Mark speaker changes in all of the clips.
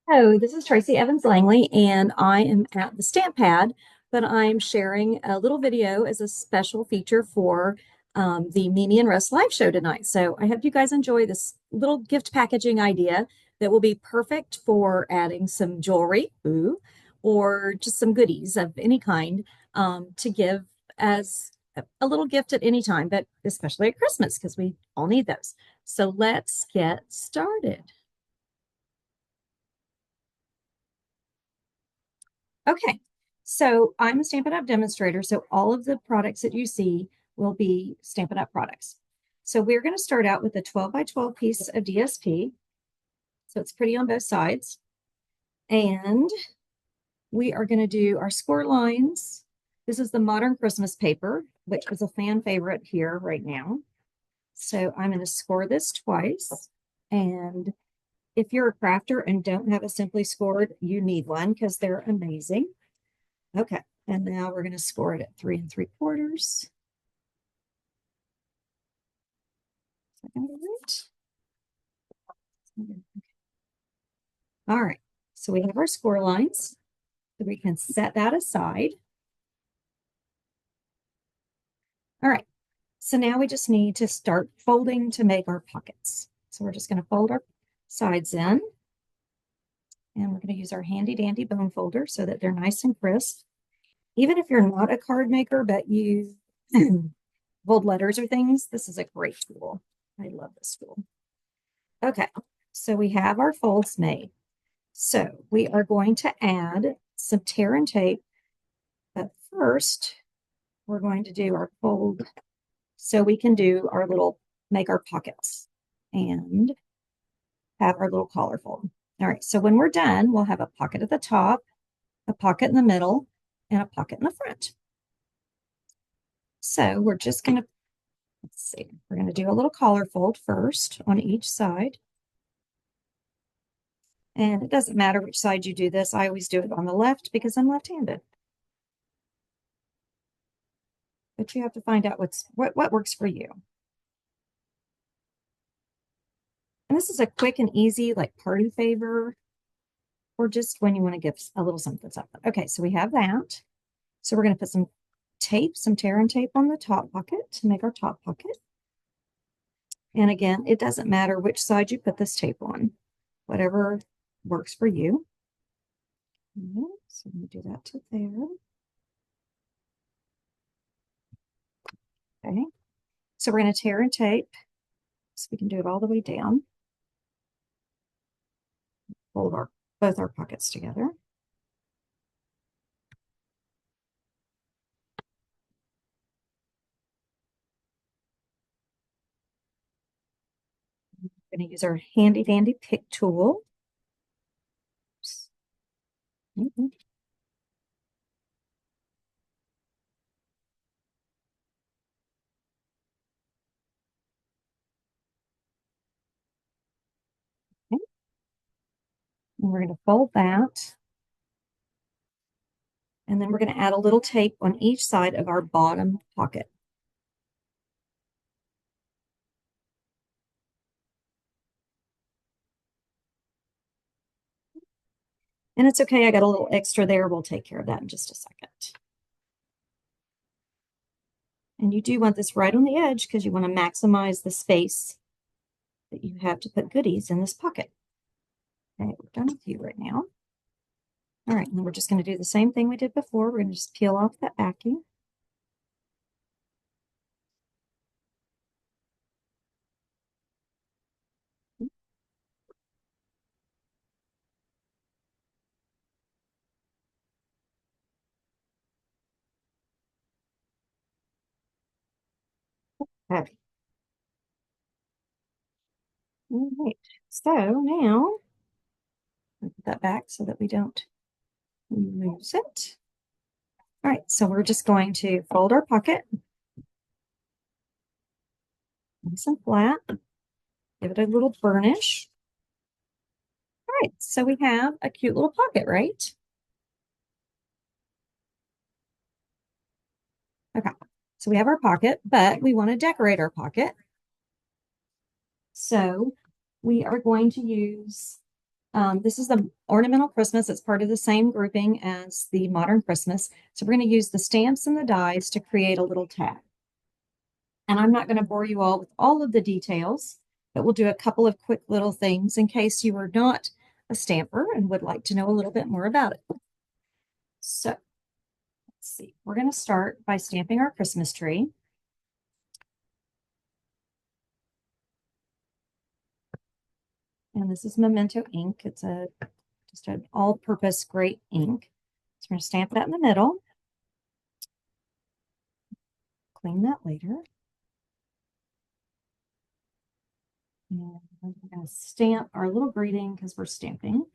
Speaker 1: Hello, this is Tracy Evans Langley, and I am at the Stamp Pad, but I'm sharing a little video as a special feature for the Mimi and Russ live show tonight. So I hope you guys enjoy this little gift packaging idea that will be perfect for adding some jewelry, ooh, or just some goodies of any kind to give as a little gift at any time, but especially at Christmas because we all need those. So let's get started. Okay, so I'm a Stampin' Up! Demonstrator, so all of the products that you see will be Stampin' Up! Products. So we're going to start out with a 12 by 12 piece of DSP, so it's pretty on both sides. And we are going to do our score lines. This is the Modern Christmas paper, which is a fan favorite here right now. So I'm going to score this twice. And if you're a crafter and don't have a Simply Scored, you need one because they're amazing. Okay, and now we're going to score it at 3 3/4. Right. All right, so we have our score lines. So we can set that aside. All right, so now we just need to start folding to make our pockets. So we're just going to fold our sides in, and we're going to use our handy dandy bone folder so that they're nice and crisp. Even if you're not a card maker, but you fold letters or things, this is a great tool. I love this tool. Okay, so we have our folds made. So we are going to add some tear and tape, but first we're going to do our fold so we can do our little, make our pockets and have our little collar fold. All right, so when we're done, we'll have a pocket at the top, a pocket in the middle, and a pocket in the front. So we're just going to, let's see, we're going to do a little collar fold first on each side. And it doesn't matter which side you do this. I always do it on the left because I'm left-handed. But you have to find out what works for you. And this is a quick and easy like party favor or just when you want to give a little something. Okay, so we have that. So we're going to put some tape, some tear and tape on the top pocket to make our top pocket. And again, it doesn't matter which side you put this tape on, whatever works for you. So I'm going to do that to there. Okay. So we're going to tear and tape so we can do it all the way down. Fold both our pockets together. We're going to use our handy dandy pick tool. Mm-hmm. Okay. And we're going to fold that. And then we're going to add a little tape on each side of our bottom pocket. And it's okay, I got a little extra there. We'll take care of that in just a second. And you do want this right on the edge because you want to maximize the space that you have to put goodies in this pocket. Okay, we're done with you right now. All right, and then we're just going to do the same thing we did before. We're going to just peel off that backing. Okay. All right, so now put that back so that we don't lose it. All right, so we're just going to fold our pocket nice and flat, give it a little burnish. All right, so we have a cute little pocket, right? Okay, so we have our pocket, but we want to decorate our pocket. So we are going to use This is the Ornamental Christmas. It's part of the same grouping as the Modern Christmas. So we're going to use the stamps and the dies to create a little tag. And I'm not going to bore you all with all of the details, but we'll do a couple of quick little things in case you are not a stamper and would like to know a little bit more about it. So let's see. We're going to start by stamping our Christmas tree. And this is Memento ink. It's just an all-purpose great ink. So we're going to stamp that in the middle. Clean that later. And we're going to stamp our little greeting because we're stamping.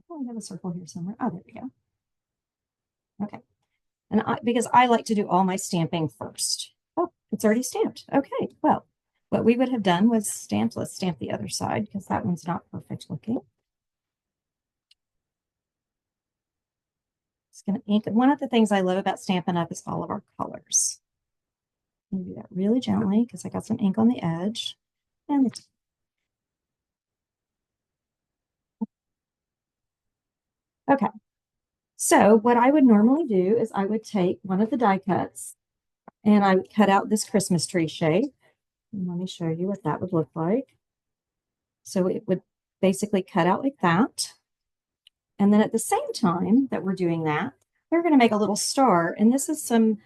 Speaker 1: Oh, I have a circle here somewhere. Oh, there we go. Okay. And because I like to do all my stamping first. Oh, it's already stamped. Okay, well, what we would have done was stamped. Let's stamp the other side because that one's not perfect looking. It's going to ink. One of the things I love about Stampin' Up is all of our colors. I'm going to do that really gently because I got some ink on the edge. And okay, so what I would normally do is I would take one of the die cuts and I would cut out this Christmas tree shape. And let me show you what that would look like. So it would basically cut out like that. And then at the same time that we're doing that, we're going to make a little star. And this is some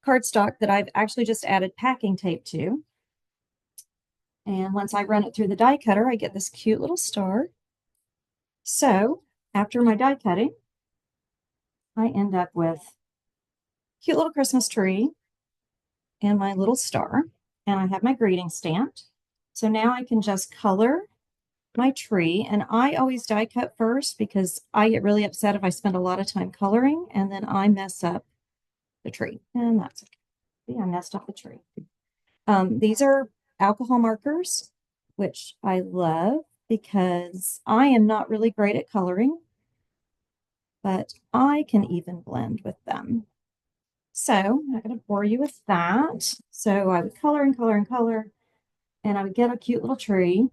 Speaker 1: cardstock that I've actually just added packing tape to. And once I run it through the die cutter, I get this cute little star. So after my die cutting, I end up with a cute little Christmas tree and my little star. And I have my greeting stamped. So now I can just color my tree. And I always die cut first because I get really upset if I spend a lot of time coloring and then I mess up the tree. And that's okay. See, I messed up the tree. These are alcohol markers, which I love because I am not really great at coloring, but I can even blend with them. So I'm not going to bore you with that. So I would color and color and color, and I would get a cute little tree.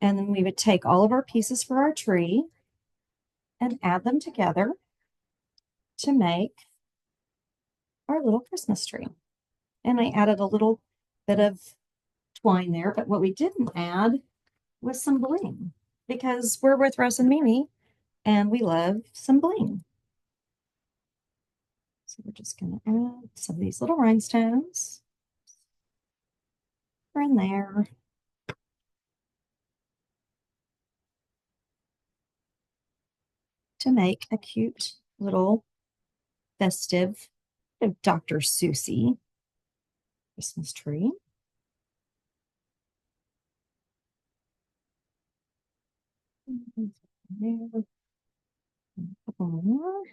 Speaker 1: And then we would take all of our pieces for our tree and add them together to make our little Christmas tree. And I added a little bit of twine there, but what we didn't add was some bling because we're with Russ and Mimi and we love some bling. So we're just going to add some of these little rhinestones here and there. To make a cute little festive Dr. Seussy Christmas tree. There. A couple more.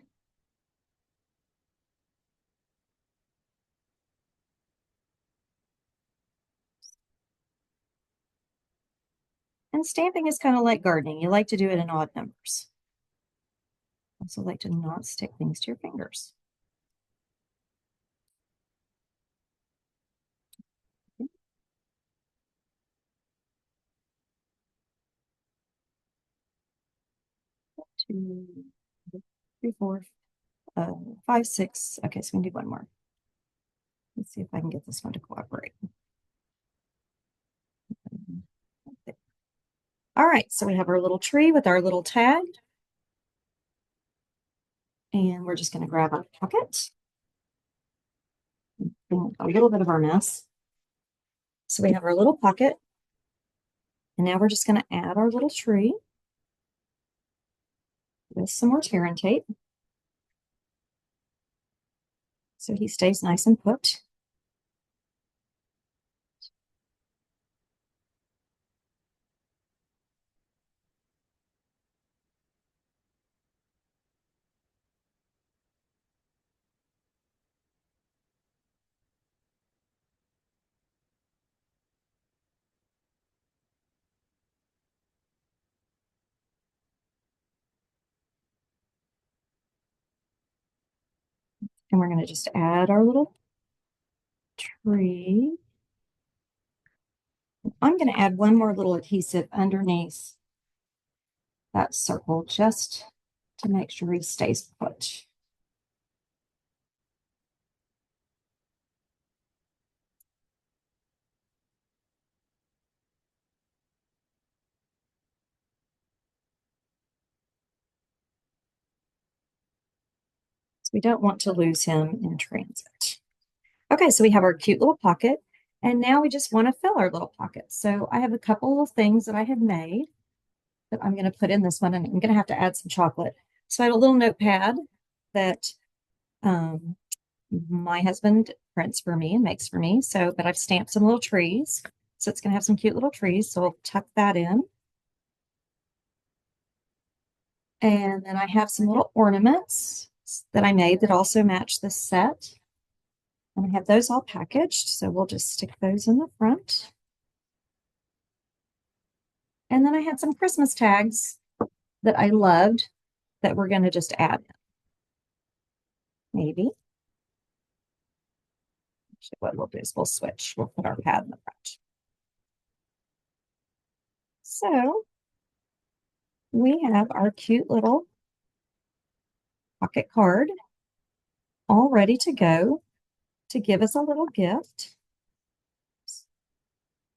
Speaker 1: And stamping is kind of like gardening. You like to do it in odd numbers. Also like to not stick things to your fingers. 2, 3, 4, 5, 6. Okay, so we can do one more. Let's see if I can get this one to cooperate. All right, so we have our little tree with our little tag. And we're just going to grab our pocket. A little bit of our mess. So we have our little pocket. And now we're just going to add our little tree with some more tear and tape. So he stays nice and put. And we're going to just add our little tree. I'm going to add one more little adhesive underneath that circle just to make sure he stays put. So we don't want to lose him in transit. Okay, so we have our cute little pocket, and now we just want to fill our little pocket. So I have a couple of things that I have made that I'm going to put in this one, and I'm going to have to add some chocolate. So I have a little notepad that um, my husband prints for me and makes for me. So, but I've stamped some little trees. So it's going to have some cute little trees. So I'll tuck that in. And then I have some little ornaments that I made that also match this set. And I have those all packaged. So we'll just stick those in the front. And then I had some Christmas tags that I loved that we're going to just add in. Maybe. Actually, what we'll do is we'll switch. We'll put our pad in the front. So we have our cute little pocket card all ready to go to give us a little gift.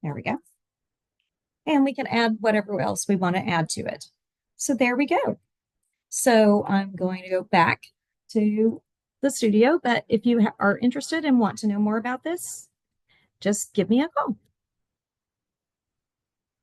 Speaker 1: There we go. And we can add whatever else we want to add to it. So there we go. So I'm going to go back to the studio, but if you are interested and want to know more about this, just give me a call.